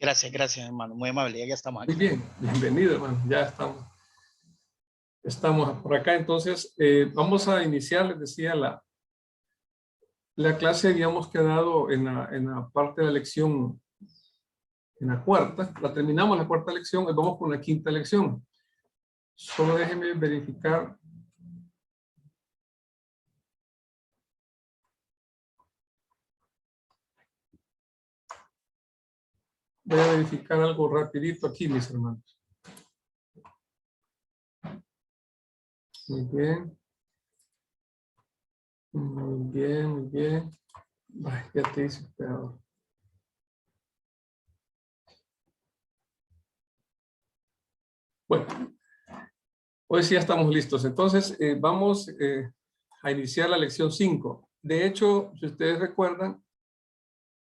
Gracias, hermano. Muy amable, ya estamos aquí. Muy bien, bienvenido, hermano. Ya estamos por acá. Entonces, vamos a iniciar, les decía, la clase. Habíamos quedado en la parte de la lección, en la cuarta. La terminamos la cuarta lección y vamos con la quinta lección. Solo déjenme verificar. Voy a verificar algo rapidito aquí, mis hermanos. Muy bien. Muy bien, muy bien. Ay, ya te hice esperado. Bueno, hoy sí ya estamos listos. Entonces, vamos a iniciar la lección 5. De hecho, si ustedes recuerdan,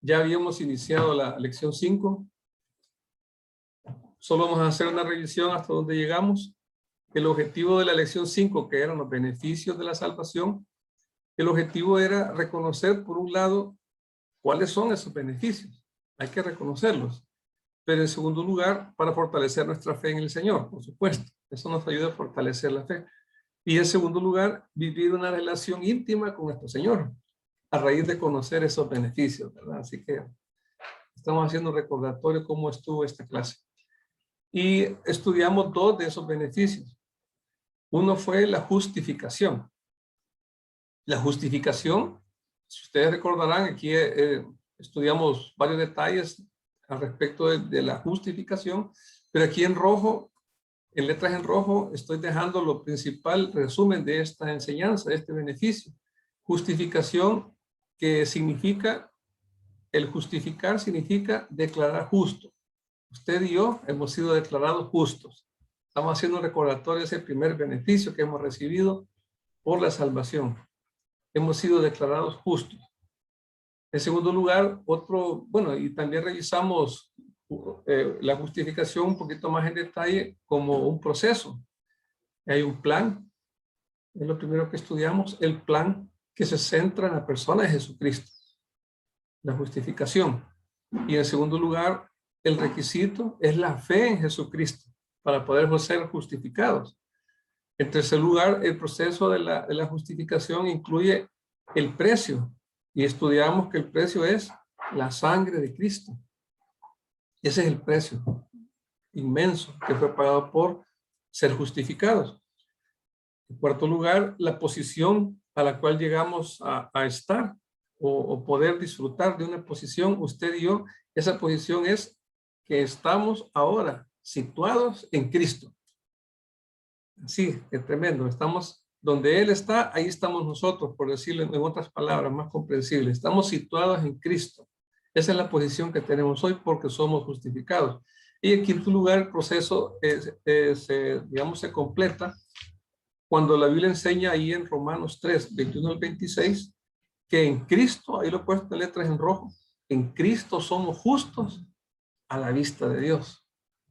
ya habíamos iniciado la lección 5. Solo vamos a hacer una revisión hasta donde llegamos. El objetivo de la lección 5, que eran los beneficios de la salvación, el objetivo era reconocer, por un lado, cuáles son esos beneficios. Hay que reconocerlos. Pero en segundo lugar, para fortalecer nuestra fe en el Señor, por supuesto. Eso nos ayuda a fortalecer la fe. Y en segundo lugar, vivir una relación íntima con nuestro Señor, a raíz de conocer esos beneficios, ¿verdad? Así que estamos haciendo un recordatorio cómo estuvo esta clase. Y estudiamos dos de esos beneficios. Uno fue la justificación. La justificación, si ustedes recordarán, aquí estudiamos varios detalles al respecto de la justificación, pero aquí en rojo, en letras en rojo, estoy dejando lo principal resumen de esta enseñanza, de este beneficio. Justificación, que significa, el justificar significa declarar justo. Usted y yo hemos sido declarados justos. Estamos haciendo un recordatorio de ese primer beneficio que hemos recibido por la salvación. Hemos sido declarados justos. En segundo lugar, bueno, y también revisamos la justificación un poquito más en detalle como un proceso. Hay un plan, es lo primero que estudiamos, el plan que se centra en la persona de Jesucristo, la justificación. Y en segundo lugar, el requisito es la fe en Jesucristo para poder ser justificados. En tercer lugar, el proceso de la justificación incluye el precio, y estudiamos que el precio es la sangre de Cristo. Ese es el precio inmenso que fue pagado por ser justificados. En cuarto lugar, la posición a la cual llegamos a estar o poder disfrutar de una posición, usted y yo, esa posición es que estamos ahora situados en Cristo. Sí, es tremendo. Estamos donde Él está, ahí estamos nosotros, por decirlo en otras palabras más comprensibles. Estamos situados en Cristo. Esa es la posición que tenemos hoy porque somos justificados. Y en quinto lugar, el proceso digamos, se completa cuando la Biblia enseña ahí en Romanos 3, 21 al 26, que en Cristo, ahí lo he puesto en letras en rojo, en Cristo somos justos a la vista de Dios.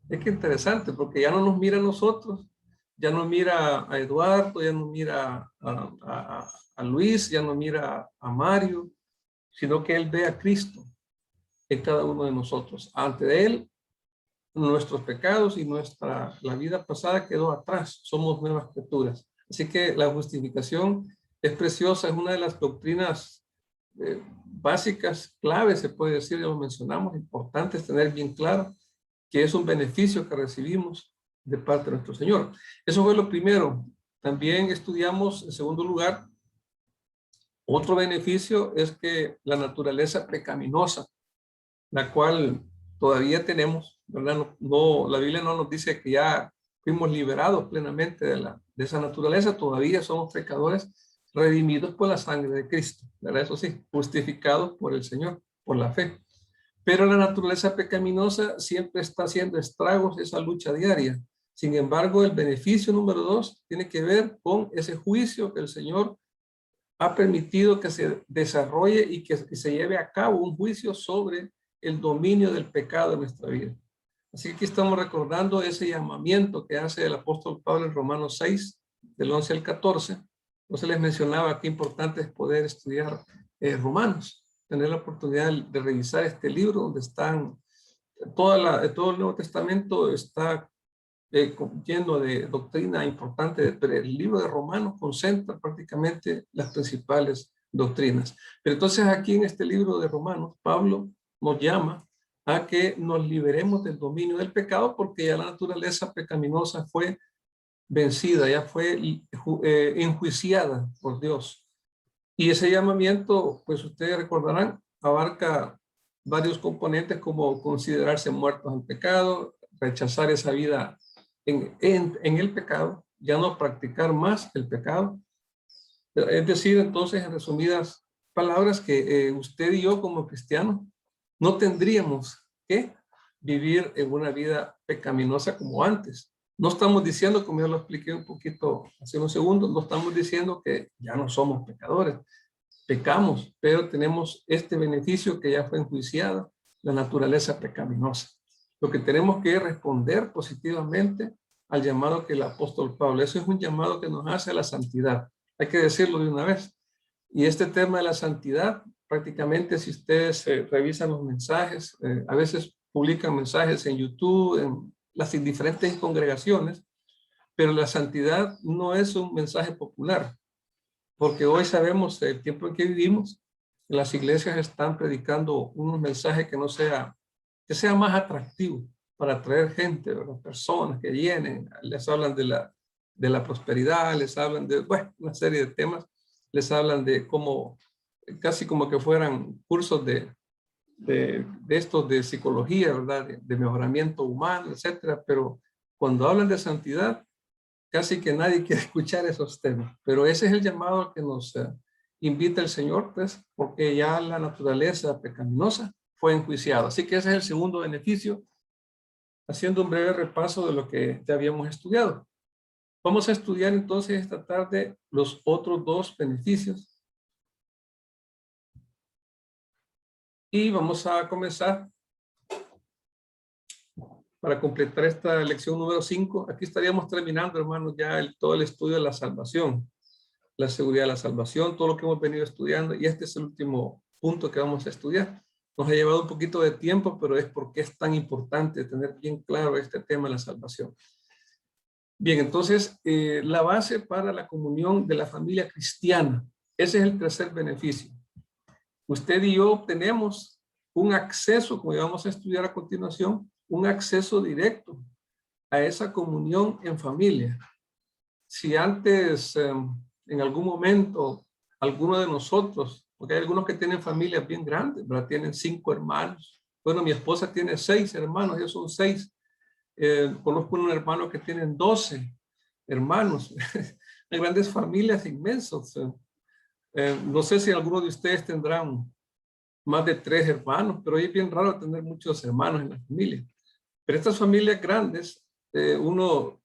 Es que interesante, porque ya no nos mira a nosotros, ya no mira a Eduardo, ya no mira a Luis, ya no mira a Mario, sino que Él ve a Cristo en cada uno de nosotros. Ante Él, nuestros pecados y la vida pasada quedó atrás. Somos nuevas criaturas. Así que la justificación es preciosa, es una de las doctrinas básicas, claves, se puede decir, ya lo mencionamos, importantes tener bien claro que es un beneficio que recibimos de parte de nuestro Señor. Eso fue lo primero. También estudiamos, en segundo lugar, otro beneficio es que la naturaleza pecaminosa, la cual todavía tenemos, ¿verdad? La Biblia no nos dice que ya fuimos liberados plenamente de esa naturaleza, todavía somos pecadores redimidos por la sangre de Cristo, ¿verdad? Eso sí, justificados por el Señor, por la fe. Pero la naturaleza pecaminosa siempre está haciendo estragos, esa lucha diaria. Sin embargo, el beneficio número 2 tiene que ver con ese juicio que el Señor ha permitido que se desarrolle y que se lleve a cabo un juicio sobre el dominio del pecado en nuestra vida. Así que aquí estamos recordando ese llamamiento que hace el apóstol Pablo en Romanos 6, del 11 al 14. Entonces les mencionaba qué importante es poder estudiar Romanos, tener la oportunidad de revisar este libro donde están todo el Nuevo Testamento está lleno de doctrina importante, pero el libro de Romanos concentra prácticamente las principales doctrinas. Pero entonces aquí en este libro de Romanos, Pablo nos llama a que nos liberemos del dominio del pecado, porque ya la naturaleza pecaminosa fue vencida, ya fue enjuiciada por Dios. Y ese llamamiento, pues ustedes recordarán, abarca varios componentes como considerarse muertos al pecado, rechazar esa vida en el pecado, ya no practicar más el pecado. Es decir, entonces, en resumidas palabras, que usted y yo como cristianos no tendríamos que vivir en una vida pecaminosa como antes. No estamos diciendo, como yo lo expliqué un poquito hace unos segundos, no estamos diciendo que ya no somos pecadores. Pecamos, pero tenemos este beneficio que ya fue enjuiciada, la naturaleza pecaminosa. Lo que tenemos que responder positivamente al llamado que el apóstol Pablo, eso es un llamado que nos hace a la santidad. Hay que decirlo de una vez. Y este tema de la santidad, prácticamente si ustedes revisan los mensajes, a veces publican mensajes en YouTube, en las diferentes congregaciones, pero la santidad no es un mensaje popular, porque hoy sabemos el tiempo en que vivimos, que las iglesias están predicando un mensaje que sea más atractivo para atraer gente, ¿verdad? Personas que llenen, les hablan de la prosperidad, les hablan de, bueno, una serie de temas, les hablan de cómo, casi como que fueran cursos de estos de psicología, ¿verdad? De mejoramiento humano, etcétera, pero cuando hablan de santidad, casi que nadie quiere escuchar esos temas, pero ese es el llamado que nos invita el Señor, pues, porque ya la naturaleza pecaminosa fue enjuiciada. Así que ese es el segundo beneficio, haciendo un breve repaso de lo que ya habíamos estudiado. Vamos a estudiar entonces esta tarde los otros dos beneficios. Y vamos a comenzar para completar esta lección número 5. Aquí estaríamos terminando, hermanos, ya todo el estudio de la salvación, la seguridad de la salvación, todo lo que hemos venido estudiando, y este es el último punto que vamos a estudiar. Nos ha llevado un poquito de tiempo, pero es porque es tan importante tener bien claro este tema de la salvación. Bien, entonces, la base para la comunión de la familia cristiana. Ese es el tercer beneficio. Usted y yo tenemos un acceso, como vamos a estudiar a continuación, un acceso directo a esa comunión en familia. Si antes, en algún momento, alguno de nosotros, porque hay algunos que tienen familias bien grandes, ¿verdad? Tienen 5 hermanos. Bueno, mi esposa tiene 6 hermanos, ellos son 6. Conozco un hermano que tienen 12 hermanos. Hay grandes familias inmensas. No sé si alguno de ustedes tendrán más de 3 hermanos, pero es bien raro tener muchos hermanos en la familia. Pero estas familias grandes, tengo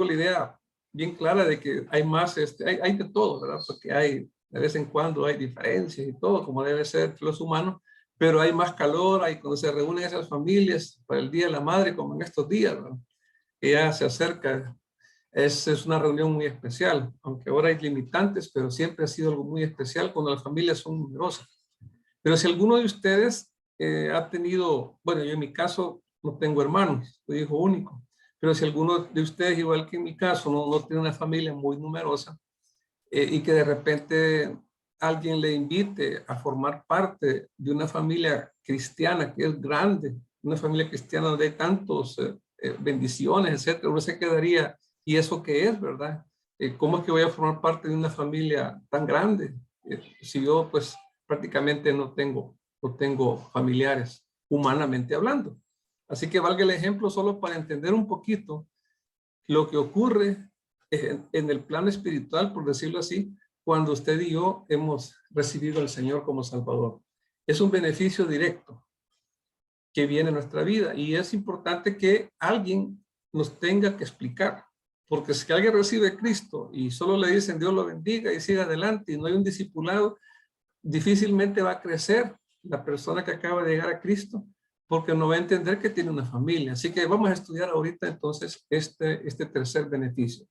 la idea bien clara de que hay más, hay de todo, ¿verdad? Porque de vez en cuando hay diferencias y todo, como debe ser los humanos, pero hay más calor, cuando se reúnen esas familias para el Día de la Madre, como en estos días, ¿verdad? Que ya se acerca. Es una reunión muy especial, aunque ahora hay limitantes, pero siempre ha sido algo muy especial cuando las familias son numerosas. Pero si alguno de ustedes ha tenido, bueno, yo en mi caso no tengo hermanos, soy hijo único, pero si alguno de ustedes, igual que en mi caso, no tiene una familia muy numerosa y que de repente alguien le invite a formar parte de una familia cristiana que es grande, una familia cristiana donde hay tantos bendiciones, etcétera, uno se quedaría, ¿y eso qué es, verdad? ¿Cómo es que voy a formar parte de una familia tan grande? Si yo, pues, prácticamente no tengo familiares, humanamente hablando. Así que valga el ejemplo solo para entender un poquito lo que ocurre en el plano espiritual, por decirlo así, cuando usted y yo hemos recibido al Señor como Salvador. Es un beneficio directo que viene en nuestra vida, y es importante que alguien nos tenga que explicar, porque si alguien recibe a Cristo y solo le dicen Dios lo bendiga y siga adelante y no hay un discipulado, difícilmente va a crecer la persona que acaba de llegar a Cristo, porque no va a entender que tiene una familia. Así que vamos a estudiar ahorita entonces este tercer beneficio.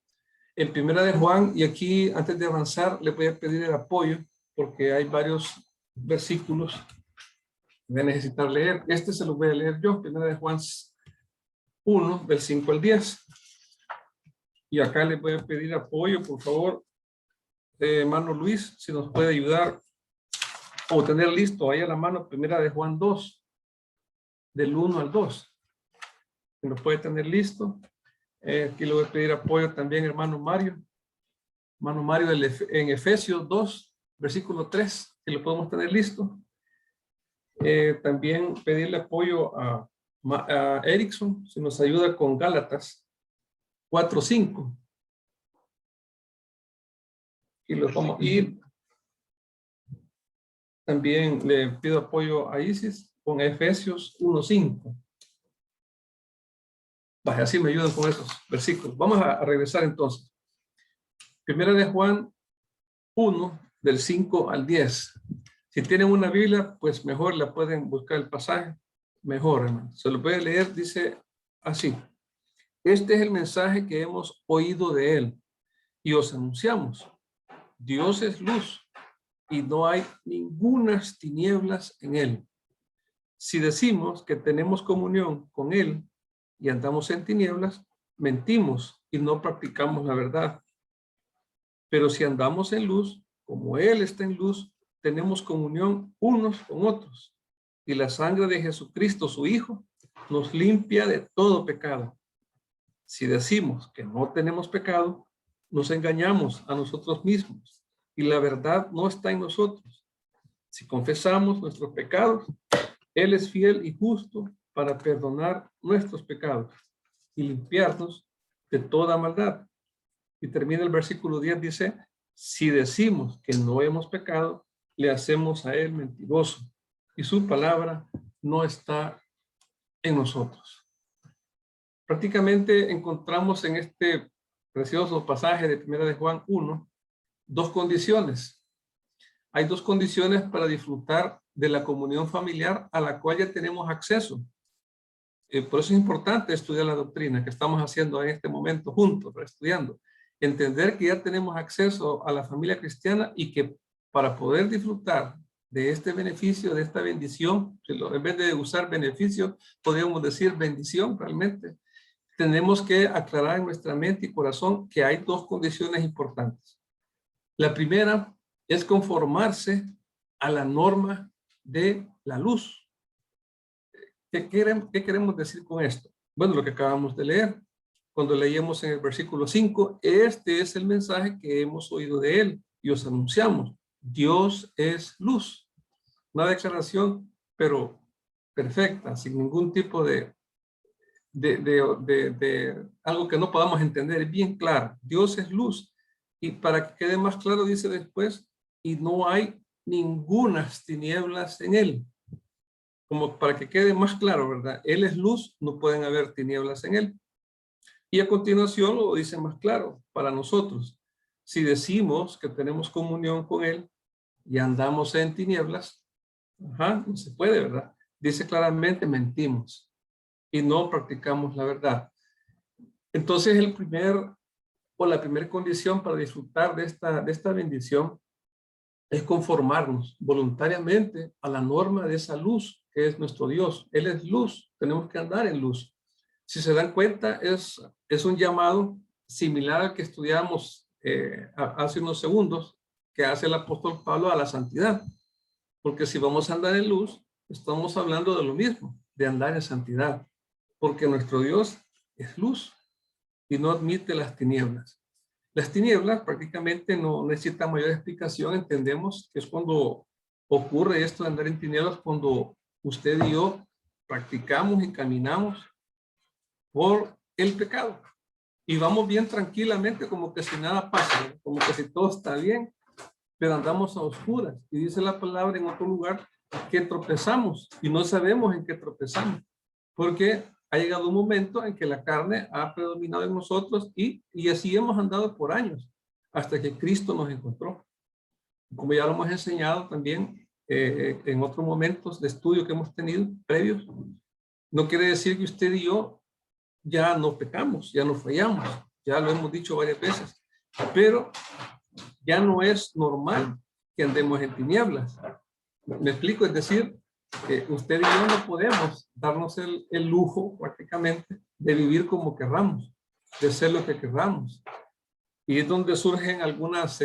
En Primera de Juan, y aquí antes de avanzar, le voy a pedir el apoyo, porque hay varios versículos voy a necesitar leer. Este se lo voy a leer yo, primera de Juan 1, del 5 al 10. Y acá les voy a pedir apoyo, por favor, hermano Luis, si nos puede ayudar o tener listo ahí a la mano, primera de Juan 2, del 1 al 2. Si nos puede tener listo. Aquí le voy a pedir apoyo también, hermano Mario. Hermano Mario en Efesios 2, versículo 3, si lo podemos tener listo. También pedirle apoyo a Erickson, si nos ayuda con Gálatas 4:5. Y los vamos a ir. También le pido apoyo a Isis con Efesios 1:5. Vaya, así me ayudan con esos versículos. Vamos a regresar entonces. Primera de Juan 1, del 5 al 10. Si tienen una Biblia, pues mejor la pueden buscar el pasaje. Mejor, hermano. Se lo voy a leer, dice así. Este es el mensaje que hemos oído de él y os anunciamos. Dios es luz y no hay ningunas tinieblas en él. Si decimos que tenemos comunión con él y andamos en tinieblas, mentimos y no practicamos la verdad. Pero si andamos en luz, como él está en luz, tenemos comunión unos con otros. Y la sangre de Jesucristo, su Hijo, nos limpia de todo pecado. Si decimos que no tenemos pecado, nos engañamos a nosotros mismos y la verdad no está en nosotros. Si confesamos nuestros pecados, él es fiel y justo para perdonar nuestros pecados y limpiarnos de toda maldad. Y termina el versículo 10, dice, si decimos que no hemos pecado, le hacemos a él mentiroso y su palabra no está en nosotros. Prácticamente encontramos en este precioso pasaje de primera de Juan 1, dos condiciones. Hay dos condiciones para disfrutar de la comunión familiar a la cual ya tenemos acceso. Por eso es importante estudiar la doctrina que estamos haciendo en este momento juntos, estudiando. Entender que ya tenemos acceso a la familia cristiana y que para poder disfrutar de este beneficio, de esta bendición, en vez de usar beneficio, podríamos decir bendición realmente, tenemos que aclarar en nuestra mente y corazón que hay dos condiciones importantes. La primera es conformarse a la norma de la luz. ¿Qué queremos decir con esto? Bueno, lo que acabamos de leer. Cuando leíamos en el versículo 5, este es el mensaje que hemos oído de él y os anunciamos. Dios es luz. Una declaración, pero perfecta, sin ningún tipo de algo que no podamos entender, es bien claro. Dios es luz. Y para que quede más claro, dice después, y no hay ningunas tinieblas en él. Como para que quede más claro, ¿verdad? Él es luz, no pueden haber tinieblas en él. Y a continuación lo dice más claro para nosotros. Si decimos que tenemos comunión con él y andamos en tinieblas, no se puede, ¿verdad? Dice claramente, mentimos y no practicamos la verdad. Entonces la primera condición para disfrutar de esta bendición es conformarnos voluntariamente a la norma de esa luz que es nuestro Dios. Él es luz, tenemos que andar en luz. Si se dan cuenta, es un llamado similar al que estudiamos hace unos segundos, que hace el apóstol Pablo a la santidad. Porque si vamos a andar en luz, estamos hablando de lo mismo, de andar en santidad. Porque nuestro Dios es luz y no admite las tinieblas. Las tinieblas prácticamente no necesitan mayor explicación. Entendemos que es cuando ocurre esto de andar en tinieblas, cuando usted y yo practicamos y caminamos por el pecado. Y vamos bien tranquilamente, como que si nada pasa, como que si todo está bien, pero andamos a oscuras. Y dice la palabra en otro lugar que tropezamos y no sabemos en qué tropezamos, porque ha llegado un momento en que la carne ha predominado en nosotros y así hemos andado por años, hasta que Cristo nos encontró. Como ya lo hemos enseñado también en otros momentos de estudio que hemos tenido previos, no quiere decir que usted y yo ya no pecamos, ya no fallamos, ya lo hemos dicho varias veces, pero ya no es normal que andemos en tinieblas. Me explico, es decir, usted y yo no podemos darnos el lujo prácticamente de vivir como querramos, de ser lo que querramos. Y es donde surgen algunas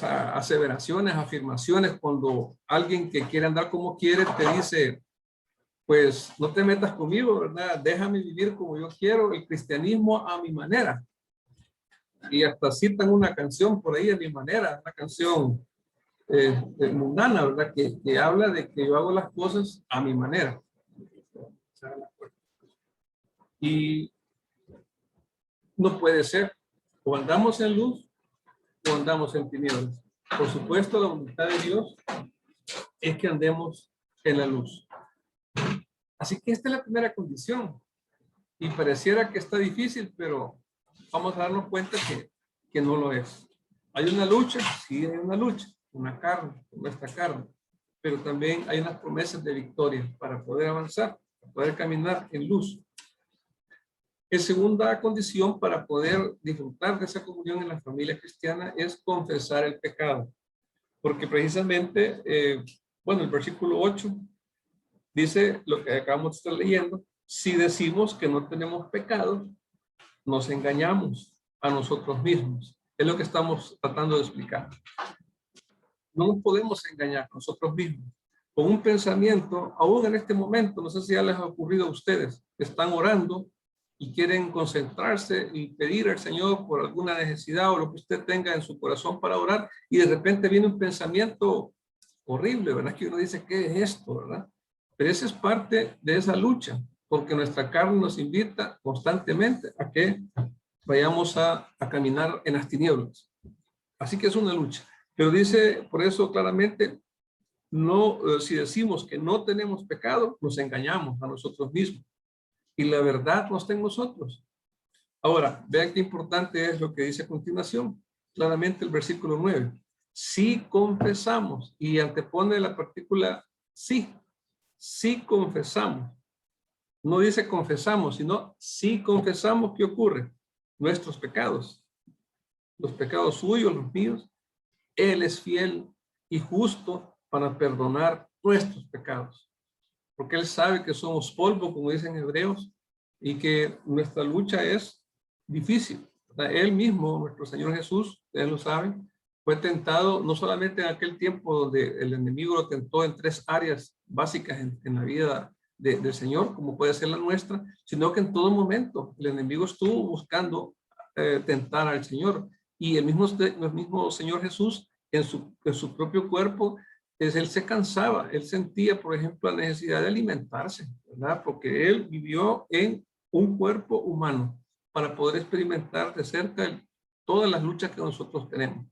aseveraciones, afirmaciones, cuando alguien que quiere andar como quiere te dice, pues no te metas conmigo, ¿verdad? Déjame vivir como yo quiero, el cristianismo a mi manera. Y hasta citan una canción por ahí a mi manera, una canción mundana, ¿verdad? Que habla de que yo hago las cosas a mi manera. Y no puede ser. O andamos en luz o andamos en tinieblas. Por supuesto, la voluntad de Dios es que andemos en la luz. Así que esta es la primera condición. Y pareciera que está difícil, pero vamos a darnos cuenta que no lo es. Hay una lucha, sí hay una lucha, una carne, nuestra carne, pero también hay unas promesas de victoria para poder avanzar, para poder caminar en luz. La segunda condición para poder disfrutar de esa comunión en la familia cristiana es confesar el pecado. Porque precisamente, bueno, el versículo 8 dice lo que acabamos de estar leyendo: si decimos que no tenemos pecado, nos engañamos a nosotros mismos. Es lo que estamos tratando de explicar. No nos podemos engañar a nosotros mismos. Con un pensamiento, aún en este momento, no sé si ya les ha ocurrido a ustedes, están orando y quieren concentrarse y pedir al Señor por alguna necesidad o lo que usted tenga en su corazón para orar, y de repente viene un pensamiento horrible, ¿verdad? Que uno dice, ¿qué es esto, verdad? Pero esa es parte de esa lucha, porque nuestra carne nos invita constantemente a que vayamos a caminar en las tinieblas. Así que es una lucha. Pero dice, por eso claramente, no, si decimos que no tenemos pecado, nos engañamos a nosotros mismos. Y la verdad no está en nosotros. Ahora, vean qué importante es lo que dice a continuación. Claramente el versículo 9. Si confesamos, y antepone la partícula sí. Si confesamos. No dice confesamos, sino si confesamos, ¿qué ocurre? Nuestros pecados. Los pecados suyos, los míos. Él es fiel y justo para perdonar nuestros pecados. Porque Él sabe que somos polvo, como dicen hebreos, y que nuestra lucha es difícil. Él mismo, nuestro Señor Jesús, ustedes lo saben, fue tentado no solamente en aquel tiempo donde el enemigo lo tentó en 3 áreas básicas en la vida del Señor, como puede ser la nuestra, sino que en todo momento el enemigo estuvo buscando tentar al Señor. Y el mismo Señor Jesús, en su propio cuerpo, él se cansaba, él sentía, por ejemplo, la necesidad de alimentarse, ¿verdad? Porque él vivió en un cuerpo humano para poder experimentar de cerca todas las luchas que nosotros tenemos.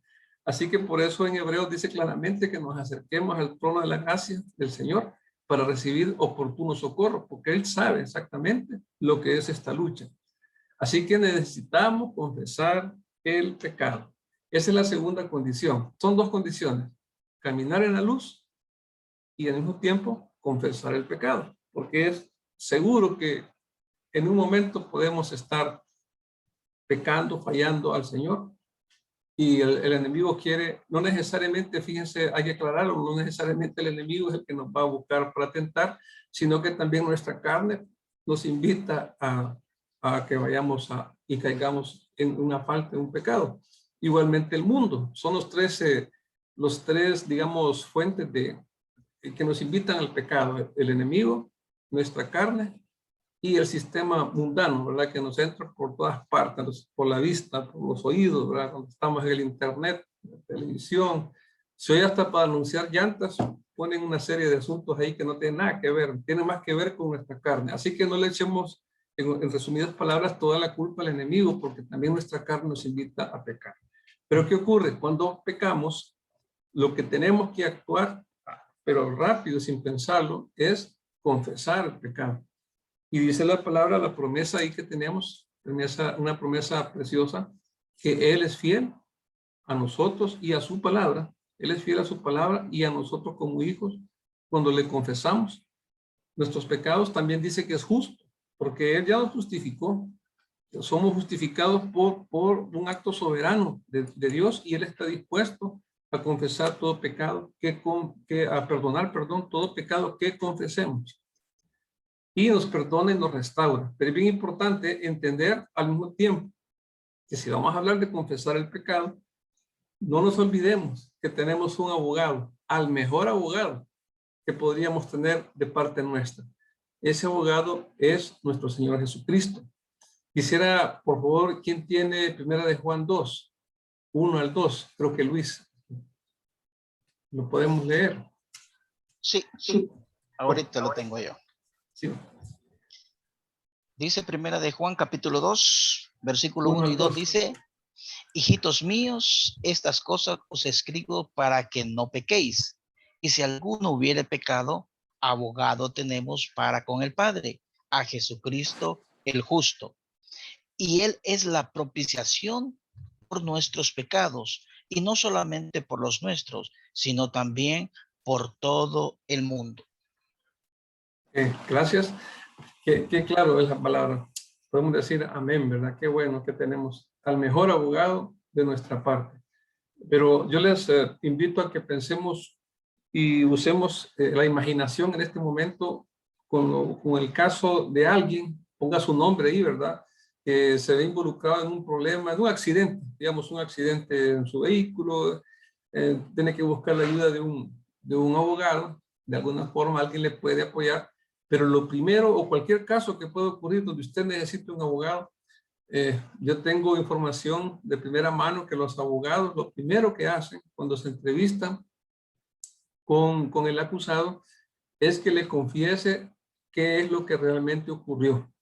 Así que por eso en Hebreos dice claramente que nos acerquemos al trono de la gracia del Señor para recibir oportuno socorro, porque Él sabe exactamente lo que es esta lucha. Así que necesitamos confesar el pecado. Esa es la segunda condición. Son 2 condiciones: caminar en la luz y al mismo tiempo confesar el pecado, porque es seguro que en un momento podemos estar pecando, fallando al Señor, y el enemigo quiere, no necesariamente, fíjense, hay que aclararlo, no necesariamente el enemigo es el que nos va a buscar para tentar, sino que también nuestra carne nos invita a que vayamos y caigamos en una falta, en un pecado. Igualmente el mundo, son los tres, digamos, fuentes que nos invitan al pecado: el enemigo, nuestra carne y el sistema mundano, ¿verdad? Que nos entra por todas partes, por la vista, por los oídos, ¿verdad? Cuando estamos en el internet, la televisión, si hoy hasta para anunciar llantas ponen una serie de asuntos ahí que no tienen nada que ver, tienen más que ver con nuestra carne. Así que no le echemos, en resumidas palabras, toda la culpa al enemigo, porque también nuestra carne nos invita a pecar. Pero ¿qué ocurre? Cuando pecamos, lo que tenemos que actuar, pero rápido, sin pensarlo, es confesar el pecado. Y dice la palabra, la promesa ahí que tenemos, una promesa preciosa, que Él es fiel a nosotros y a su palabra. Él es fiel a su palabra y a nosotros como hijos. Cuando le confesamos nuestros pecados, también dice que es justo, porque Él ya nos justificó. Somos justificados por un acto soberano de Dios, y Él está dispuesto a confesar todo pecado, a perdonar, perdón, todo pecado que confesemos. Y nos perdona y nos restaura. Pero es bien importante entender al mismo tiempo que si vamos a hablar de confesar el pecado, no nos olvidemos que tenemos un abogado, al mejor abogado que podríamos tener de parte nuestra. Ese abogado es nuestro Señor Jesucristo. Quisiera, por favor, ¿quién tiene Primera de Juan 2? 1 al 2, creo que Luis. ¿Lo podemos leer? Sí, Sí. ahorita lo tengo yo. Sí. Dice Primera de Juan, capítulo 2, versículo 1 1 y al 2, 2. dice: hijitos míos, estas cosas os escribo para que no pequéis. Y si alguno hubiere pecado, abogado tenemos para con el Padre, a Jesucristo el justo. Y él es la propiciación por nuestros pecados, y no solamente por los nuestros, sino también por todo el mundo. Gracias. Qué claro es la palabra. Podemos decir amén, ¿verdad? Qué bueno que tenemos al mejor abogado de nuestra parte. Pero yo les invito a que pensemos y usemos la imaginación en este momento con el caso de alguien, ponga su nombre ahí, ¿verdad? Que se ve involucrado en un problema, en un accidente, digamos un accidente en su vehículo, tiene que buscar la ayuda de un abogado, de alguna forma alguien le puede apoyar, pero lo primero o cualquier caso que pueda ocurrir donde usted necesite un abogado, yo tengo información de primera mano que los abogados lo primero que hacen cuando se entrevistan con el acusado es que le confiese qué es lo que realmente ocurrió.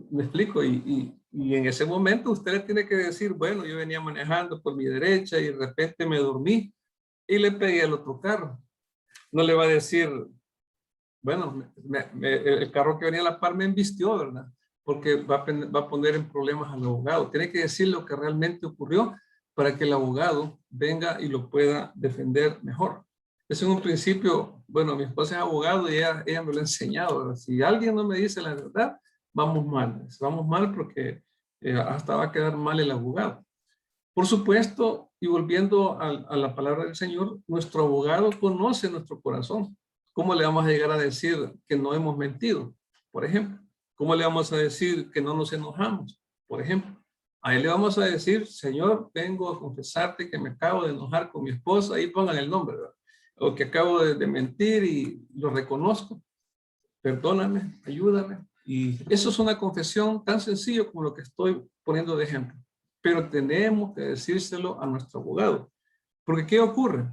¿Me explico? Y en ese momento usted le tiene que decir, bueno, yo venía manejando por mi derecha y de repente me dormí y le pegué al otro carro. No le va a decir, bueno, el carro que venía a la par me embistió, ¿verdad? Porque va a poner en problemas al abogado. Tiene que decir lo que realmente ocurrió para que el abogado venga y lo pueda defender mejor. Es un principio, bueno, mi esposa es abogado y ella me lo ha enseñado, ¿verdad? Si alguien no me dice la verdad, vamos mal porque hasta va a quedar mal el abogado. Por supuesto, y volviendo a la palabra del Señor, nuestro abogado conoce nuestro corazón. ¿Cómo le vamos a llegar a decir que no hemos mentido? Por ejemplo, ¿cómo le vamos a decir que no nos enojamos? Por ejemplo, a él le vamos a decir, Señor, vengo a confesarte que me acabo de enojar con mi esposa, ahí pongan el nombre, ¿verdad? O que acabo de mentir y lo reconozco. Perdóname, ayúdame. Y eso es una confesión tan sencilla como lo que estoy poniendo de ejemplo. Pero tenemos que decírselo a nuestro abogado. Porque ¿qué ocurre?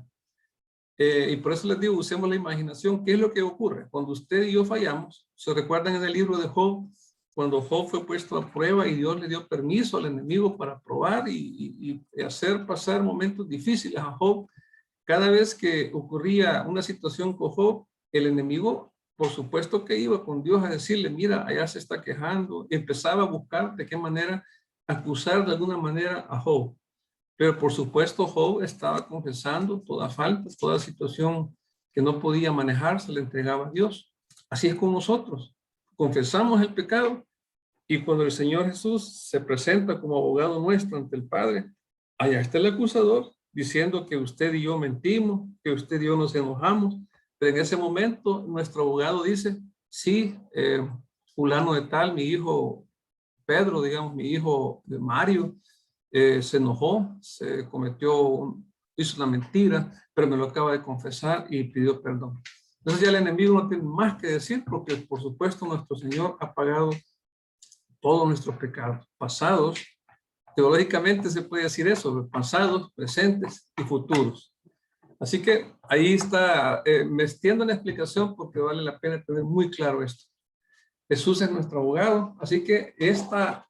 Y por eso les digo, usemos la imaginación. ¿Qué es lo que ocurre? Cuando usted y yo fallamos, ¿se recuerdan en el libro de Job? Cuando Job fue puesto a prueba y Dios le dio permiso al enemigo para probar y hacer pasar momentos difíciles a Job. Cada vez que ocurría una situación con Job, el enemigo, por supuesto que iba con Dios a decirle, mira, allá se está quejando. Empezaba a buscar de qué manera acusar de alguna manera a Job. Pero por supuesto Job estaba confesando toda falta, toda situación que no podía manejar, se le entregaba a Dios. Así es con nosotros. Confesamos el pecado y cuando el Señor Jesús se presenta como abogado nuestro ante el Padre, allá está el acusador diciendo que usted y yo mentimos, que usted y yo nos enojamos. Pero en ese momento nuestro abogado dice, sí, fulano de tal, mi hijo Pedro, digamos, mi hijo de Mario, se enojó, hizo una mentira, pero me lo acaba de confesar y pidió perdón. Entonces ya el enemigo no tiene más que decir porque por supuesto nuestro Señor ha pagado todos nuestros pecados, pasados, teológicamente se puede decir eso, pasados, presentes y futuros. Así que ahí está, me extiendo en la explicación porque vale la pena tener muy claro esto. Jesús es nuestro abogado, así que esta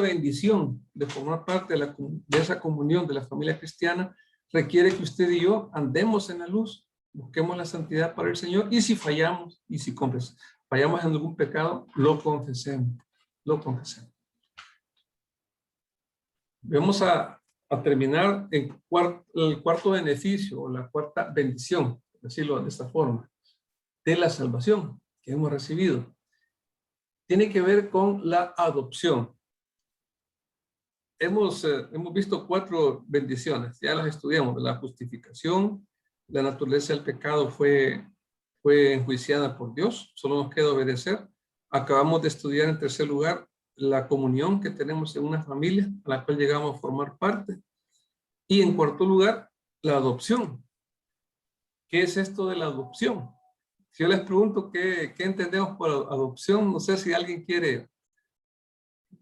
bendición de formar parte de esa comunión de la familia cristiana requiere que usted y yo andemos en la luz, busquemos la santidad para el Señor y si fallamos y si fallamos en algún pecado, lo confesemos, lo confesemos. Vamos a terminar el cuarto beneficio o la cuarta bendición, decirlo de esta forma, de la salvación que hemos recibido. Tiene que ver con la adopción. hemos visto 4 bendiciones, ya las estudiamos: la justificación, la naturaleza del pecado fue enjuiciada por Dios, solo nos queda obedecer. Acabamos de estudiar en tercer lugar la comunión que tenemos en una familia a la cual llegamos a formar parte. Y en cuarto lugar, la adopción. ¿Qué es esto de la adopción? Si yo les pregunto qué entendemos por adopción, no sé si alguien quiere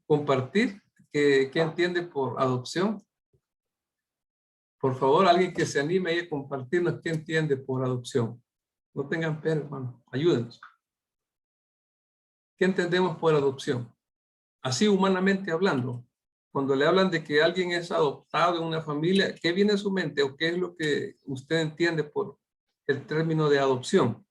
compartir qué entiende por adopción. Por favor, alguien que se anime ahí a compartirnos qué entiende por adopción. No tengan pena, hermano. Ayúdenos. ¿Qué entendemos por adopción? Así humanamente hablando. Cuando le hablan de que alguien es adoptado en una familia, ¿qué viene a su mente o qué es lo que usted entiende por el término de adopción?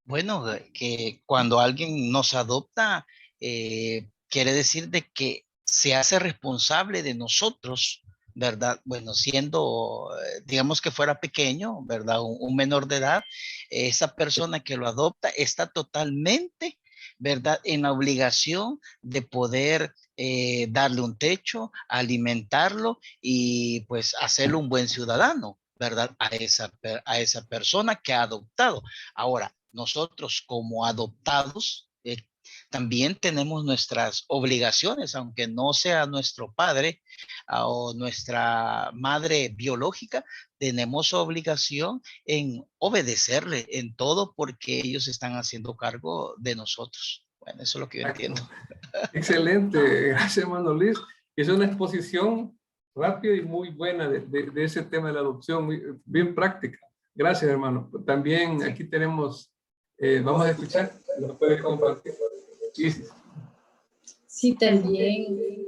Bueno, que cuando alguien nos adopta, quiere decir de que se hace responsable de nosotros, ¿verdad? Bueno, siendo, digamos que fuera pequeño, ¿verdad? Un menor de edad, esa persona que lo adopta está totalmente, ¿verdad? En la obligación de poder darle un techo, alimentarlo y pues hacerlo un buen ciudadano, ¿verdad? A esa persona que ha adoptado. Ahora, nosotros como adoptados también tenemos nuestras obligaciones, aunque no sea nuestro padre o nuestra madre biológica, tenemos obligación en obedecerle en todo porque ellos están haciendo cargo de nosotros. Bueno, eso es lo que yo entiendo. Exacto. Excelente, gracias, hermano Luis. Es una exposición rápida y muy buena de ese tema de la adopción, bien práctica. Gracias, hermano. También aquí tenemos, vamos a escuchar, lo puede compartir. Isis. Sí, también.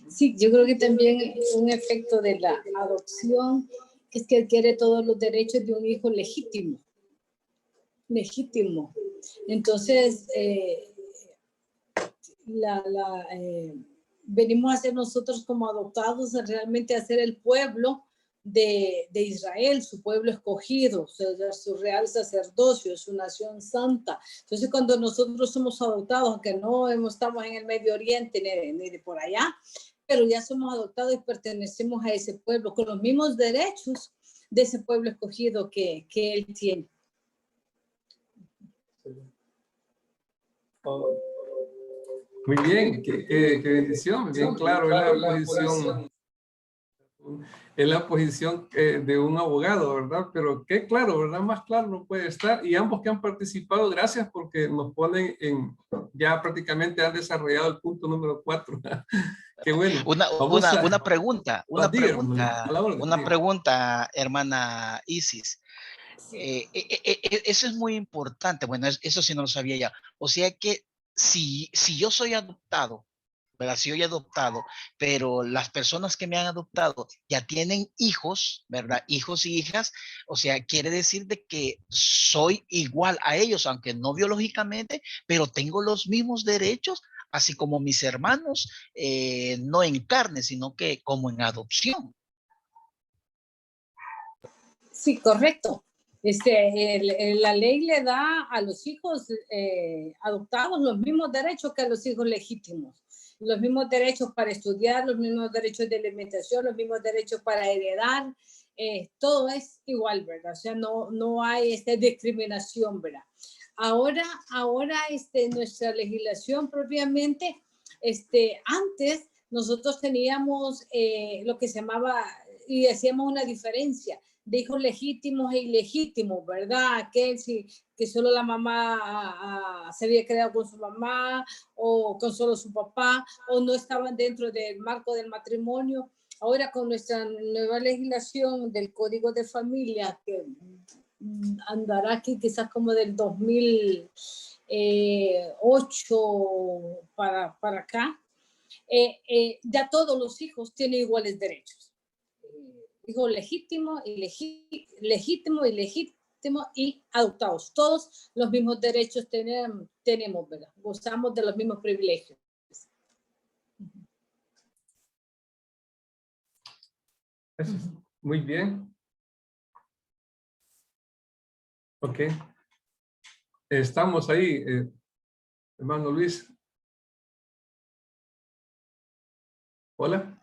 Sí, yo creo que también un efecto de la adopción es que adquiere todos los derechos de un hijo legítimo. Legítimo. Entonces, venimos a ser nosotros como adoptados a realmente a ser el pueblo de Israel, su pueblo escogido, o sea, su real sacerdocio, su nación santa. Entonces, cuando nosotros somos adoptados, aunque no estamos en el Medio Oriente ni de por allá, pero ya somos adoptados y pertenecemos a ese pueblo con los mismos derechos de ese pueblo escogido que él tiene. Muy bien, qué bendición, bien claro, es la posición de un abogado, ¿verdad? Pero qué claro, ¿verdad? Más claro no puede estar. Y ambos que han participado, gracias porque nos ponen ya prácticamente han desarrollado el punto número 4. Qué bueno. Una pregunta, Dígame. hermana Isis. Eso es muy importante. Bueno, eso sí no lo sabía ya. O sea que si yo soy adoptado, ¿verdad? Si yo he adoptado, pero las personas que me han adoptado ya tienen hijos, ¿verdad? Hijos y hijas, o sea, quiere decir de que soy igual a ellos, aunque no biológicamente, pero tengo los mismos derechos, así como mis hermanos, no en carne, sino que como en adopción. Sí, correcto. La ley le da a los hijos adoptados los mismos derechos que a los hijos legítimos. Los mismos derechos para estudiar, los mismos derechos de alimentación, los mismos derechos para heredar. Todo es igual, ¿verdad? O sea, no hay discriminación, ¿verdad? Ahora nuestra legislación propiamente, antes nosotros teníamos lo que se llamaba, y hacíamos una diferencia de hijos legítimos e ilegítimos, ¿verdad? Aquel que solo la mamá se había quedado con su mamá o con solo su papá o no estaban dentro del marco del matrimonio. Ahora con nuestra nueva legislación del Código de Familia, que andará aquí quizás como del 2008 para acá, ya todos los hijos tienen iguales derechos. Hijo legítimo, legítimo y adoptados. Todos los mismos derechos tenemos, ¿verdad? Gozamos de los mismos privilegios. Muy bien. Ok. Estamos ahí, hermano Luis. Hola.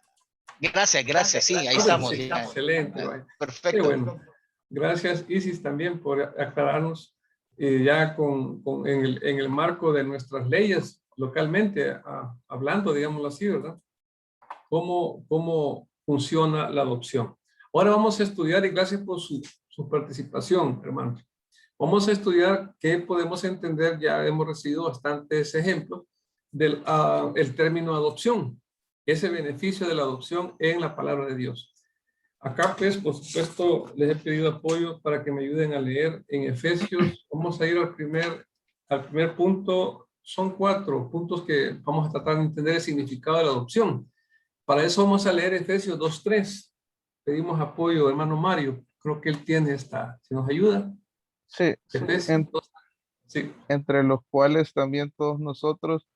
Gracias, sí, ahí Ah, estamos. sí, Ya. excelente. Vaya. Qué Perfecto. bueno. Gracias, Isis, también por aclararnos ya en el marco de nuestras leyes localmente, hablando, digámoslo así, ¿verdad? Cómo funciona la adopción. Ahora vamos a estudiar, y gracias por su participación, hermanos. Vamos a estudiar qué podemos entender, ya hemos recibido bastantes ejemplos del el término adopción, ese beneficio de la adopción en la palabra de Dios. Acá, pues, por supuesto, les he pedido apoyo para que me ayuden a leer en Efesios. Vamos a ir al primer punto. Son 4 puntos que vamos a tratar de entender el significado de la adopción. Para eso vamos a leer Efesios 2:3. Pedimos apoyo, hermano Mario. Creo que él tiene esta. ¿Se nos ayuda? Sí, Efesios 2. Sí. entre los cuales también todos nosotros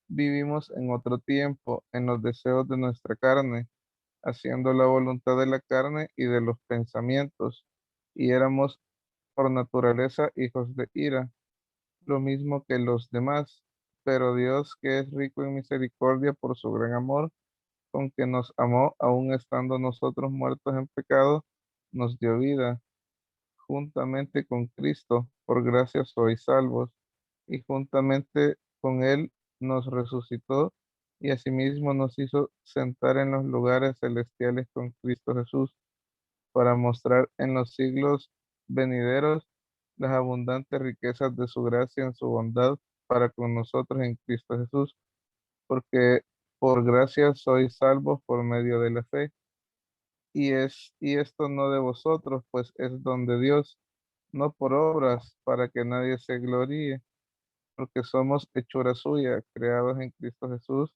vivimos en otro tiempo, en los deseos de nuestra carne, haciendo la voluntad de la carne y de los pensamientos, y éramos por naturaleza hijos de ira, lo mismo que los demás, pero Dios, que es rico en misericordia por su gran amor, con que nos amó, aun estando nosotros muertos en pecado, nos dio vida juntamente con Cristo, por gracia sois salvos, y juntamente con Él nos resucitó y asimismo nos hizo sentar en los lugares celestiales con Cristo Jesús, para mostrar en los siglos venideros las abundantes riquezas de su gracia en su bondad para con nosotros en Cristo Jesús, porque por gracia sois salvos por medio de la fe, y esto no de vosotros, pues es don de Dios, no por obras, para que nadie se gloríe, porque somos hechura suya, creados en Cristo Jesús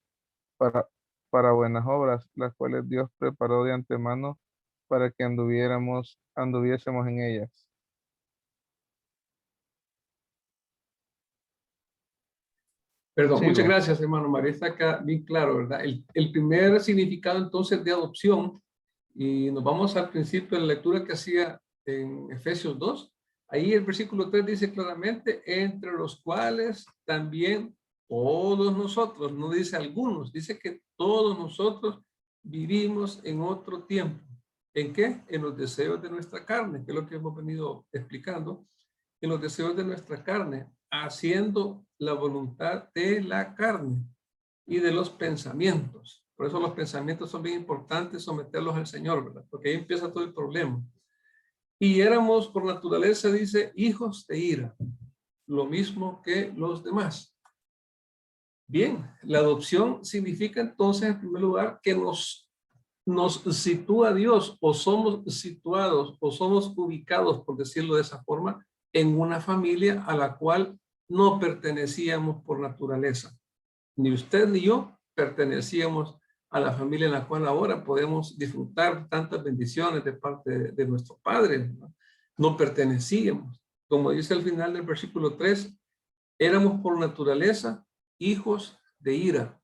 para, para buenas obras, las cuales Dios preparó de antemano para que anduviésemos en ellas. Perdón, muchas Sigo. gracias, hermano Mario. Está acá bien claro, ¿verdad? El primer significado entonces de adopción, y nos vamos al principio de la lectura que hacía en Efesios 2. Ahí el versículo 3 dice claramente, entre los cuales también todos nosotros, no dice algunos, dice que todos nosotros vivimos en otro tiempo. ¿En qué? En los deseos de nuestra carne, que es lo que hemos venido explicando, en los deseos de nuestra carne, haciendo la voluntad de la carne y de los pensamientos. Por eso los pensamientos son bien importantes, someterlos al Señor, ¿verdad? Porque ahí empieza todo el problema. Y éramos por naturaleza, dice, hijos de ira, lo mismo que los demás. Bien, la adopción significa entonces, en primer lugar, que nos sitúa Dios, o somos situados, o somos ubicados, por decirlo de esa forma, en una familia a la cual no pertenecíamos por naturaleza. Ni usted ni yo pertenecíamos a la familia en la cual ahora podemos disfrutar tantas bendiciones de parte de nuestro Padre. No pertenecíamos. Como dice al final del versículo 3, éramos por naturaleza hijos de ira.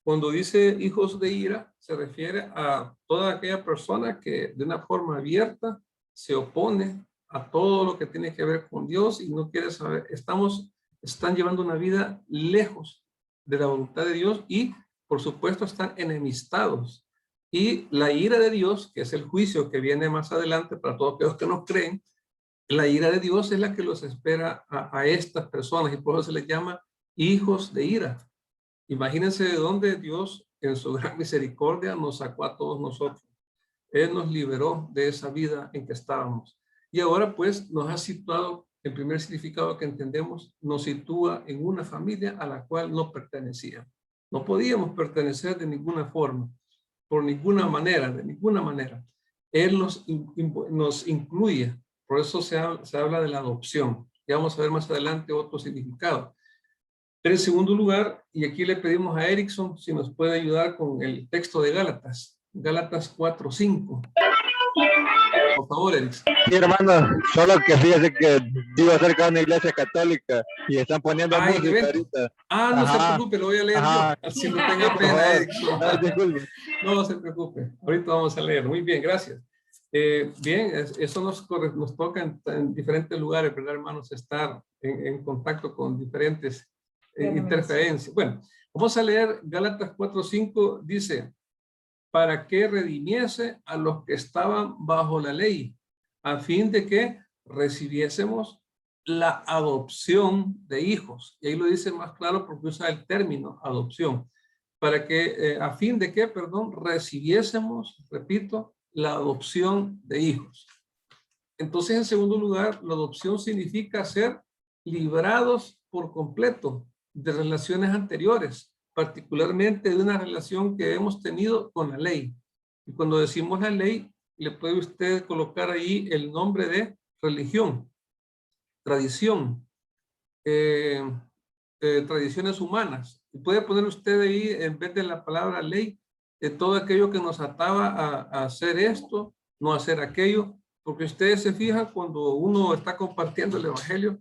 Cuando dice hijos de ira, se refiere a toda aquella persona que de una forma abierta se opone a todo lo que tiene que ver con Dios y no quiere saber. Están llevando una vida lejos de la voluntad de Dios y, por supuesto, están enemistados. Y la ira de Dios, que es el juicio que viene más adelante para todos aquellos que no creen, la ira de Dios es la que los espera a estas personas y por eso se les llama hijos de ira. Imagínense de dónde Dios, en su gran misericordia, nos sacó a todos nosotros. Él nos liberó de esa vida en que estábamos. Y ahora, pues, nos ha situado, el primer significado que entendemos, nos sitúa en una familia a la cual no pertenecía. No podíamos pertenecer de ninguna forma, por ninguna manera, de ninguna manera. Él nos incluye. Por eso se habla de la adopción. Y vamos a ver más adelante otro significado. Pero en segundo lugar, y aquí le pedimos a Erickson si nos puede ayudar con el texto de Gálatas, Gálatas 4:5. Por favor, Erickson. Sí, hermano, solo que fíjese que vivo cerca de una iglesia católica y están poniendo música ahorita. No se preocupe, lo voy a leer yo. Así no tenga pena, Erickson. No se preocupe, ahorita vamos a leer. Muy bien, gracias. Bien, eso nos toca en diferentes lugares, ¿verdad, hermanos? Estar en contacto con diferentes interferencias. Bueno, vamos a leer Gálatas 4:5, dice, para que redimiese a los que estaban bajo la ley, a fin de que recibiésemos la adopción de hijos. Y ahí lo dice más claro porque usa el término adopción. Para que, a fin de que, perdón, recibiésemos, repito, la adopción de hijos. Entonces, en segundo lugar, la adopción significa ser librados por completo de relaciones anteriores, particularmente de una relación que hemos tenido con la ley. Y cuando decimos la ley, le puede usted colocar ahí el nombre de religión, tradición, tradiciones humanas. Y puede poner usted ahí, en vez de la palabra ley, todo aquello que nos ataba a hacer esto, no hacer aquello, porque ustedes se fijan cuando uno está compartiendo el evangelio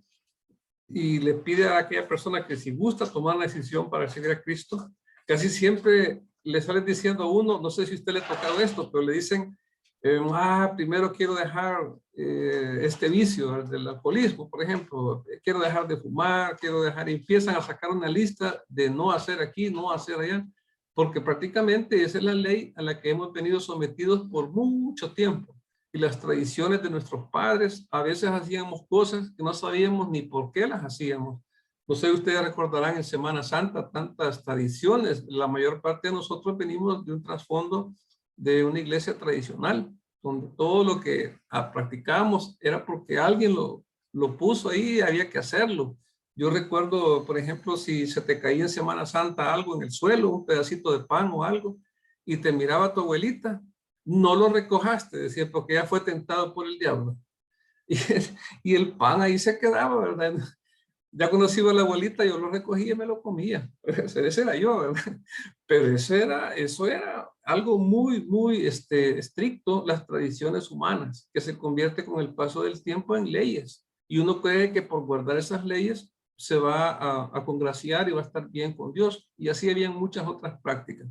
y le pide a aquella persona que si gusta tomar la decisión para seguir a Cristo, casi siempre le salen diciendo a uno, no sé si a usted le ha tocado esto, pero le dicen, primero quiero dejar este vicio del alcoholismo, por ejemplo, quiero dejar de fumar, quiero dejar, y empiezan a sacar una lista de no hacer aquí, no hacer allá, porque prácticamente esa es la ley a la que hemos venido sometidos por mucho tiempo. Y las tradiciones de nuestros padres, a veces hacíamos cosas que no sabíamos ni por qué las hacíamos. No sé, ustedes recordarán en Semana Santa tantas tradiciones. La mayor parte de nosotros venimos de un trasfondo de una iglesia tradicional, donde todo lo que practicábamos era porque alguien lo puso ahí y había que hacerlo. Yo recuerdo, por ejemplo, si se te caía en Semana Santa algo en el suelo, un pedacito de pan o algo, y te miraba tu abuelita, no lo recojaste, decía, porque ya fue tentado por el diablo. Y el pan ahí se quedaba, ¿verdad? Ya cuando se iba la abuelita, yo lo recogía y me lo comía. Ese era yo, ¿verdad? Pero eso era algo muy, muy estricto, las tradiciones humanas, que se convierte con el paso del tiempo en leyes. Y uno cree que por guardar esas leyes se va a congraciar y va a estar bien con Dios. Y así habían muchas otras prácticas.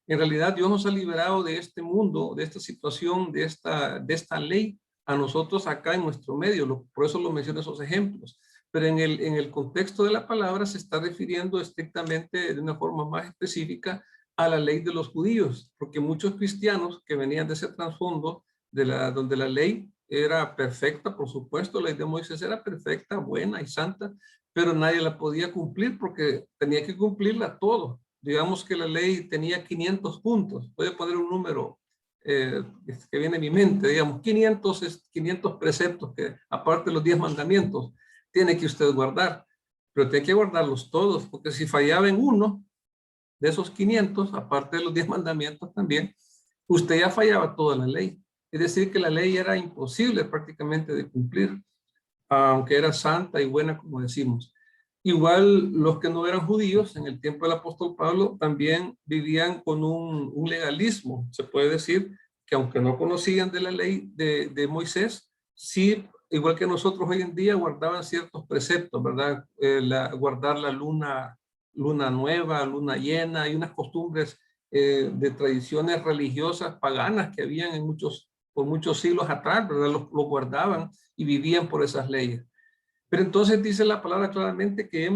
En realidad, Dios nos ha liberado de este mundo, de esta situación, de esta ley, a nosotros acá en nuestro medio. Por eso lo menciono esos ejemplos. Pero en el contexto de la palabra se está refiriendo estrictamente de una forma más específica a la ley de los judíos, porque muchos cristianos que venían de ese trasfondo, donde la ley era perfecta, por supuesto, la ley de Moisés era perfecta, buena y santa, pero nadie la podía cumplir porque tenía que cumplirla todo. Digamos que la ley tenía 500 puntos, puede poner un número que viene a mi mente, digamos 500 preceptos que aparte de los 10 mandamientos tiene que usted guardar, pero tiene que guardarlos todos, porque si fallaba en uno de esos 500, aparte de los 10 mandamientos también, usted ya fallaba toda la ley. Es decir, que la ley era imposible prácticamente de cumplir, aunque era santa y buena, como decimos. Igual los que no eran judíos en el tiempo del apóstol Pablo también vivían con un legalismo. Se puede decir que aunque no conocían de la ley de Moisés, sí, igual que nosotros hoy en día, guardaban ciertos preceptos, ¿verdad? Guardar la luna nueva, luna llena, y unas costumbres de tradiciones religiosas paganas que habían por muchos siglos atrás, ¿verdad? Lo guardaban y vivían por esas leyes. Pero entonces dice la palabra claramente que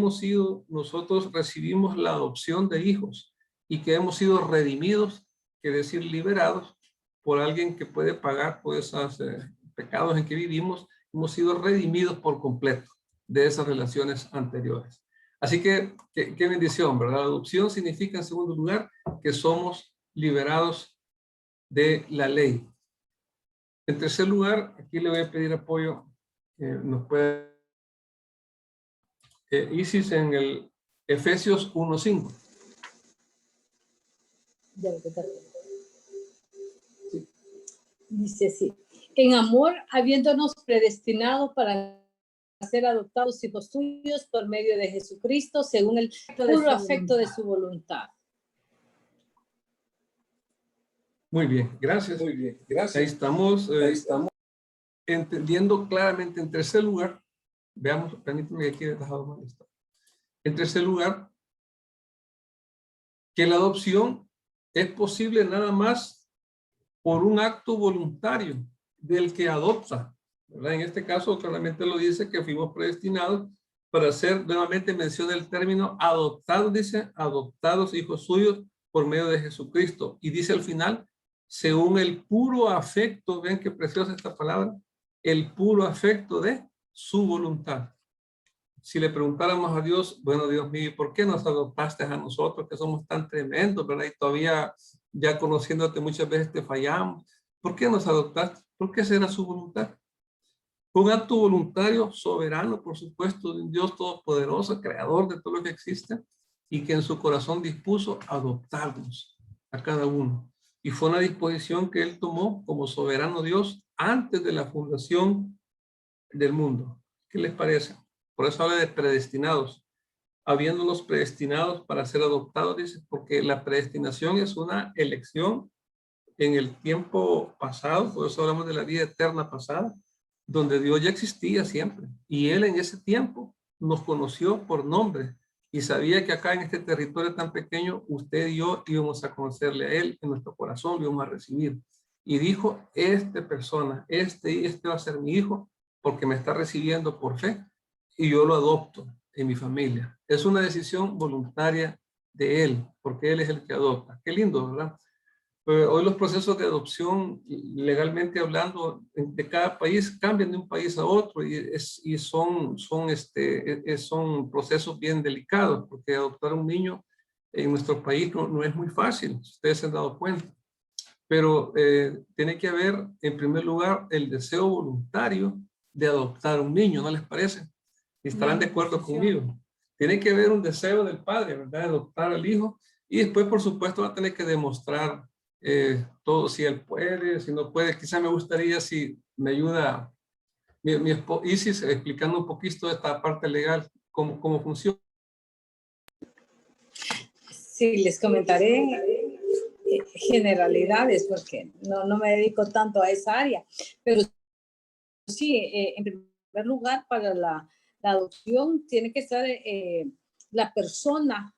nosotros recibimos la adopción de hijos y que hemos sido redimidos, quiere decir liberados, por alguien que puede pagar por esos pecados en que vivimos. Hemos sido redimidos por completo de esas relaciones anteriores. Así que, qué bendición, ¿verdad? La adopción significa, en segundo lugar, que somos liberados de la ley. En tercer lugar, aquí le voy a pedir apoyo, nos puede Isis en el Efesios 1:5. Dice así: en amor, habiéndonos predestinado para ser adoptados hijos suyos por medio de Jesucristo, según el puro afecto de su voluntad. Muy bien, gracias. Muy bien, gracias. Ahí estamos entendiendo claramente. En tercer lugar, veamos, permítanme que aquí he dejado mal esto. En tercer lugar, que la adopción es posible nada más por un acto voluntario del que adopta, ¿verdad? En este caso claramente lo dice que fuimos predestinados para ser, nuevamente menciona el término adoptados, dice, adoptados hijos suyos por medio de Jesucristo. Y dice al final, según el puro afecto, ven qué preciosa esta palabra, el puro afecto de su voluntad. Si le preguntáramos a Dios, bueno, Dios mío, ¿por qué nos adoptaste a nosotros que somos tan tremendos, verdad? Y todavía ya conociéndote muchas veces te fallamos. ¿Por qué nos adoptaste? ¿Por qué será su voluntad? Un acto voluntario, soberano, por supuesto, de un Dios todopoderoso, creador de todo lo que existe, y que en su corazón dispuso adoptarnos a cada uno. Y fue una disposición que él tomó como soberano Dios antes de la fundación del mundo. ¿Qué les parece? Por eso habla de predestinados. Habiéndolos predestinados para ser adoptados, dice, porque la predestinación es una elección en el tiempo pasado, por eso hablamos de la vida eterna pasada, donde Dios ya existía siempre. Y Él en ese tiempo nos conoció por nombre y sabía que acá en este territorio tan pequeño, usted y yo íbamos a conocerle a Él, en nuestro corazón lo íbamos a recibir. Y dijo, esta persona, este va a ser mi hijo, porque me está recibiendo por fe y yo lo adopto en mi familia. Es una decisión voluntaria de Él, porque Él es el que adopta. Qué lindo, ¿verdad? Hoy los procesos de adopción, legalmente hablando, de cada país cambian de un país a otro y son procesos bien delicados, porque adoptar un niño en nuestro país no es muy fácil, si ustedes se han dado cuenta. Pero tiene que haber, en primer lugar, el deseo voluntario de adoptar un niño, ¿no les parece? Y estarán de acuerdo conmigo. Tiene que haber un deseo del padre, ¿verdad? De adoptar al hijo, y después, por supuesto, va a tener que demostrar todo, si él puede, si no puede. Quizá me gustaría si me ayuda mi esposa Isis explicando un poquito de esta parte legal, cómo funciona. Sí, les comentaré generalidades porque no me dedico tanto a esa área, pero sí, en primer lugar, para la adopción tiene que estar la persona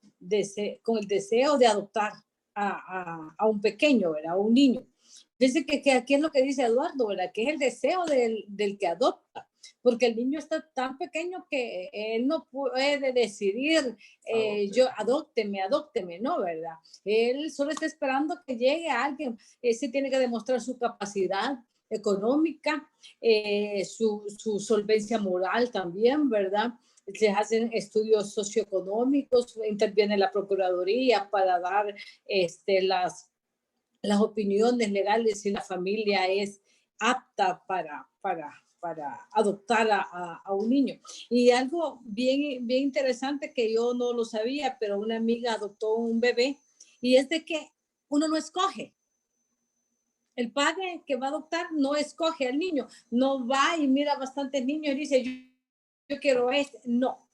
con el deseo de adoptar a un pequeño, ¿verdad? A un niño. Dice que aquí es lo que dice Eduardo, ¿verdad? Que es el deseo del que adopta, porque el niño está tan pequeño que él no puede decidir, adópteme, ¿no? ¿Verdad? Él solo está esperando que llegue alguien. Se tiene que demostrar su capacidad económica, su solvencia moral también, ¿verdad? Se hacen estudios socioeconómicos, interviene la Procuraduría para dar las opiniones legales si la familia es apta para adoptar a un niño. Y algo bien interesante que yo no lo sabía, pero una amiga adoptó un bebé, y es de que uno no escoge. El padre que va a adoptar no escoge al niño, no va y mira bastantes niños y dice, yo quiero este. No,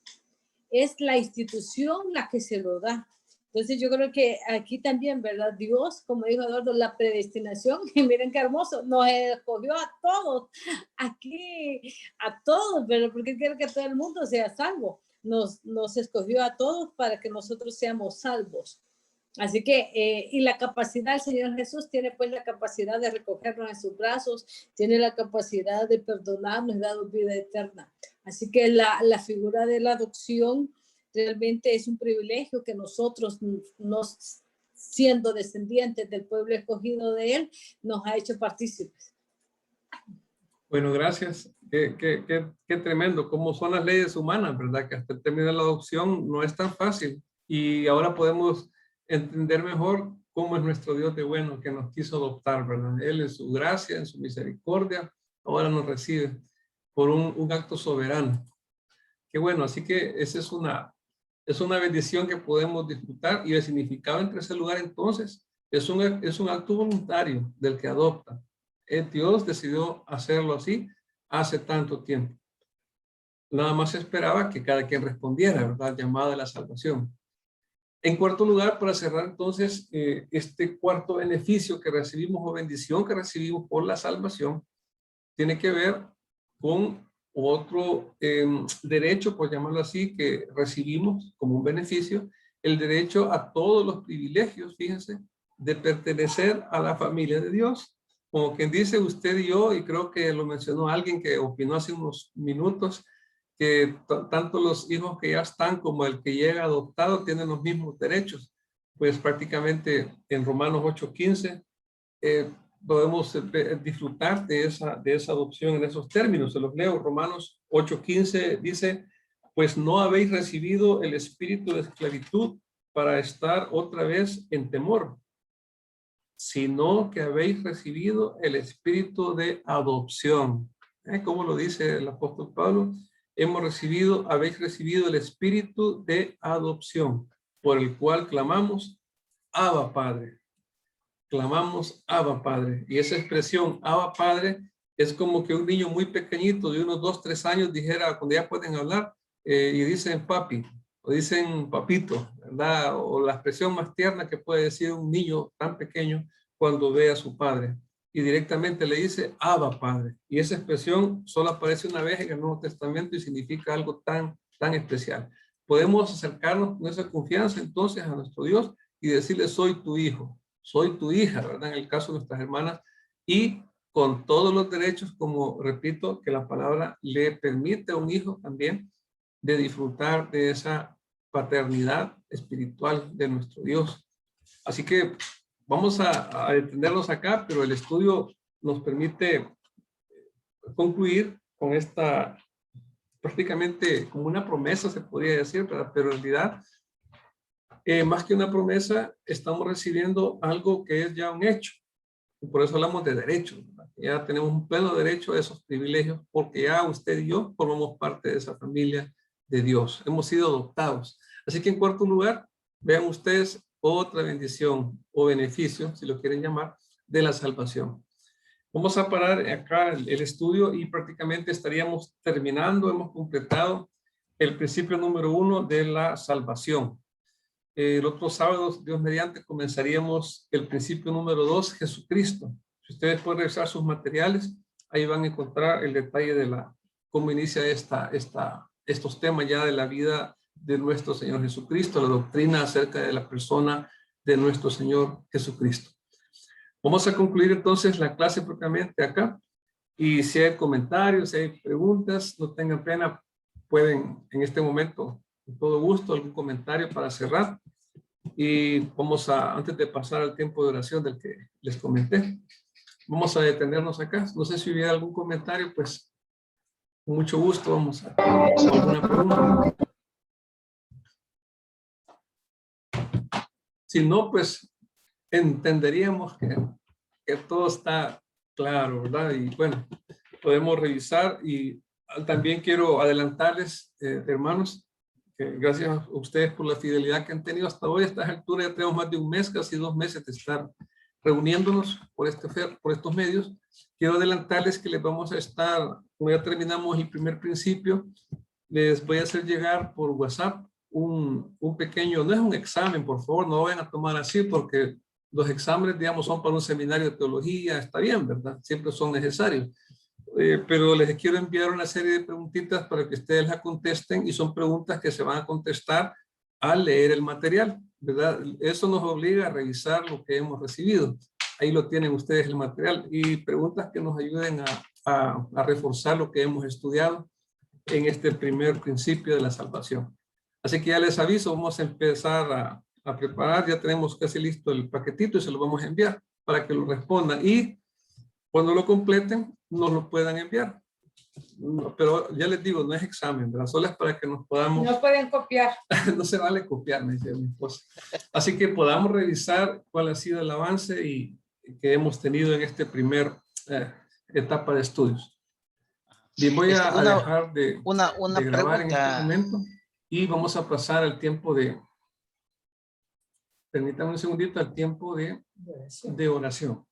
es la institución la que se lo da. Entonces yo creo que aquí también, ¿verdad? Dios, como dijo Eduardo, la predestinación, y miren qué hermoso, nos escogió a todos, aquí, a todos, ¿verdad? Porque quiere que todo el mundo sea salvo. Nos escogió a todos para que nosotros seamos salvos. Así que, y la capacidad, el Señor Jesús tiene pues la capacidad de recogernos en sus brazos, tiene la capacidad de perdonarnos, darnos vida eterna. Así que la figura de la adopción realmente es un privilegio que nosotros, siendo descendientes del pueblo escogido de Él, nos ha hecho partícipes. Bueno, gracias. Qué tremendo. Cómo son las leyes humanas, ¿verdad? Que hasta el término de la adopción no es tan fácil. Y ahora podemos entender mejor cómo es nuestro Dios de bueno que nos quiso adoptar, ¿verdad? Él en su gracia, en su misericordia, ahora nos recibe por un acto soberano. Qué bueno, así que esa es una bendición que podemos disfrutar, y el significado en tercer lugar entonces es un acto voluntario del que adopta. Dios decidió hacerlo así hace tanto tiempo. Nada más esperaba que cada quien respondiera, ¿verdad? Llamada a la salvación. En cuarto lugar, para cerrar entonces, este cuarto beneficio que recibimos o bendición que recibimos por la salvación, tiene que ver con otro derecho, por llamarlo así, que recibimos como un beneficio, el derecho a todos los privilegios, fíjense, de pertenecer a la familia de Dios. Como quien dice, usted y yo, y creo que lo mencionó alguien que opinó hace unos minutos, que tanto los hijos que ya están como el que llega adoptado tienen los mismos derechos, pues prácticamente en Romanos 8:15 podemos disfrutar de esa adopción en esos términos. Se los leo. Romanos 8:15 dice, pues no habéis recibido el espíritu de esclavitud para estar otra vez en temor, sino que habéis recibido el espíritu de adopción. ¿Cómo lo dice el apóstol Pablo? Habéis recibido el espíritu de adopción, por el cual clamamos, Abba Padre. Clamamos, Abba Padre. Y esa expresión, Abba Padre, es como que un niño muy pequeñito de unos 2, 3 años dijera, cuando ya pueden hablar, y dicen papi, o dicen papito, ¿verdad? O la expresión más tierna que puede decir un niño tan pequeño cuando ve a su padre. Y directamente le dice, Abba Padre. Y esa expresión solo aparece una vez en el Nuevo Testamento y significa algo tan especial. Podemos acercarnos con esa confianza entonces a nuestro Dios y decirle, soy tu hijo, soy tu hija, ¿verdad? En el caso de nuestras hermanas, y con todos los derechos, como repito, que la palabra le permite a un hijo también de disfrutar de esa paternidad espiritual de nuestro Dios. Así que vamos a detenernos acá, pero el estudio nos permite concluir con esta, prácticamente como una promesa se podría decir, pero en realidad, más que una promesa, estamos recibiendo algo que es ya un hecho. Y por eso hablamos de derechos, ¿verdad? Ya tenemos un pleno derecho a esos privilegios, porque ya usted y yo formamos parte de esa familia de Dios. Hemos sido adoptados. Así que en cuarto lugar, vean ustedes otra bendición o beneficio, si lo quieren llamar, de la salvación. Vamos a parar acá el estudio y prácticamente estaríamos terminando, hemos completado el principio número 1 de la salvación. El otro sábado, Dios mediante, comenzaríamos el principio número 2, Jesucristo. Si ustedes pueden revisar sus materiales, ahí van a encontrar el detalle de cómo inicia estos temas ya de la vida de nuestro Señor Jesucristo, la doctrina acerca de la persona de nuestro Señor Jesucristo. Vamos a concluir entonces la clase propiamente acá. Y si hay comentarios, si hay preguntas, no tengan pena, pueden en este momento, con todo gusto, algún comentario para cerrar. Y vamos antes de pasar al tiempo de oración del que les comenté, vamos a detenernos acá. No sé si hubiera algún comentario, pues con mucho gusto vamos a alguna pregunta. Si no, pues entenderíamos que todo está claro, ¿verdad? Y bueno, podemos revisar y también quiero adelantarles, hermanos, que gracias a ustedes por la fidelidad que han tenido hasta hoy. A estas alturas ya tenemos más de un mes, casi 2 meses de estar reuniéndonos por estos medios. Quiero adelantarles que les vamos a estar, como ya terminamos el primer principio, les voy a hacer llegar por WhatsApp un pequeño, no es un examen, por favor, no lo vayan a tomar así, porque los exámenes, digamos, son para un seminario de teología, está bien, ¿verdad? Siempre son necesarios. Pero les quiero enviar una serie de preguntitas para que ustedes las contesten y son preguntas que se van a contestar al leer el material, ¿verdad? Eso nos obliga a revisar lo que hemos recibido. Ahí lo tienen ustedes el material y preguntas que nos ayuden a reforzar lo que hemos estudiado en este primer principio de la salvación. Así que ya les aviso, vamos a empezar a preparar, ya tenemos casi listo el paquetito y se lo vamos a enviar para que lo respondan y cuando lo completen nos lo puedan enviar. No, pero ya les digo, no es examen, ¿verdad? Solo es para que nos podamos... No pueden copiar. No se vale copiar, me dice mi esposa. Así que podamos revisar cuál ha sido el avance y que hemos tenido en este primer etapa de estudios. Bien, voy a dejar de grabar en este momento y vamos a pasar al tiempo de... Permítanme un segundito, al tiempo de oración.